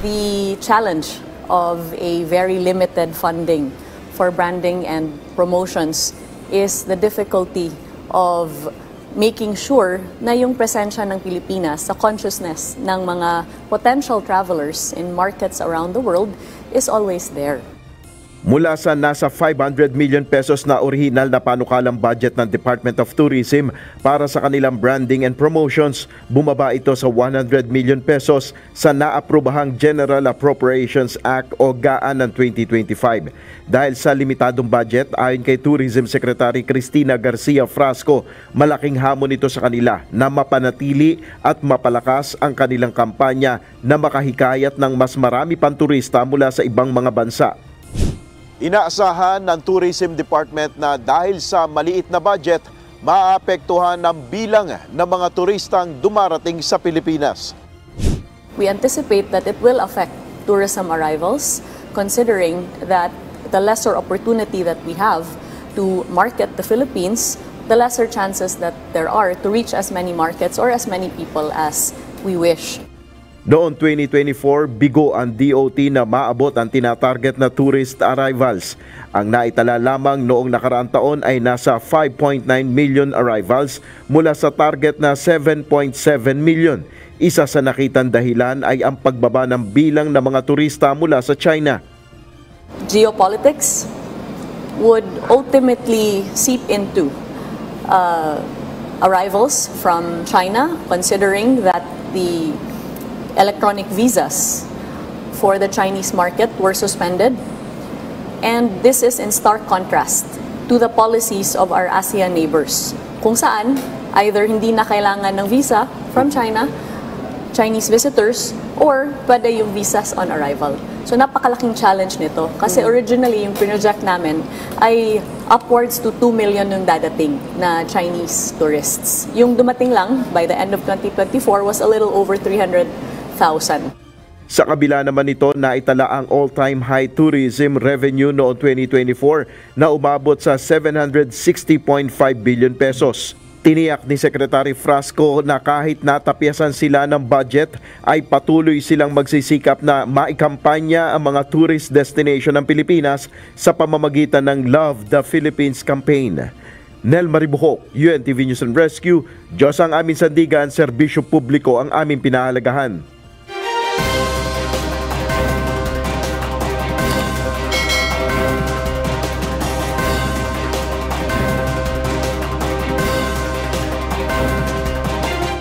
the challenge of a very limited funding for branding and promotions is the difficulty of making sure na yung presensya ng Pilipinas sa consciousness ng mga potential travelers in markets around the world is always there. Mula sa nasa 500 million pesos na orihinal na panukalang budget ng Department of Tourism para sa kanilang branding and promotions, bumaba ito sa 100 million pesos sa naaprobahang General Appropriations Act o GAA ng 2025. Dahil sa limitadong budget, ayon kay Tourism Secretary Cristina Garcia Frasco, malaking hamon ito sa kanila na mapanatili at mapalakas ang kanilang kampanya na makahikayat ng mas marami pang turista mula sa ibang mga bansa. Inaasahan ng Tourism Department na dahil sa maliit na budget, maapektuhan ng bilang ng mga turistang dumarating sa Pilipinas. We anticipate that it will affect tourism arrivals, considering that the lesser opportunity that we have to market the Philippines, the lesser chances that there are to reach as many markets or as many people as we wish. Noong 2024, bigo ang DOT na maabot ang tinatarget na tourist arrivals. Ang naitala lamang noong nakaraang taon ay nasa 5.9 million arrivals mula sa target na 7.7 million. Isa sa nakitang dahilan ay ang pagbaba ng bilang ng mga turista mula sa China. Geopolitics would ultimately seep into arrivals from China, considering that the electronic visas for the Chinese market were suspended. And this is in stark contrast to the policies of our ASEAN neighbors, kung saan either hindi na kailangan ng visa from China, Chinese visitors, or pwede yung visas on arrival. So napakalaking challenge nito kasi originally yung pinroject namin ay upwards to 2 million yung dadating na Chinese tourists. Yung dumating lang by the end of 2024 was a little over 300,000. Sa kabila naman nito, naitala ang all-time high tourism revenue noong 2024 na umabot sa 760.5 billion pesos. Tiniyak ni Secretary Frasco na kahit natapyasan sila ng budget ay patuloy silang magsisikap na maikampanya ang mga tourist destination ng Pilipinas sa pamamagitan ng Love the Philippines campaign. Nel Maribuhok, UNTV News and Rescue, Diyos ang aming sandigan, serbisyo publiko ang aming pinahalagahan.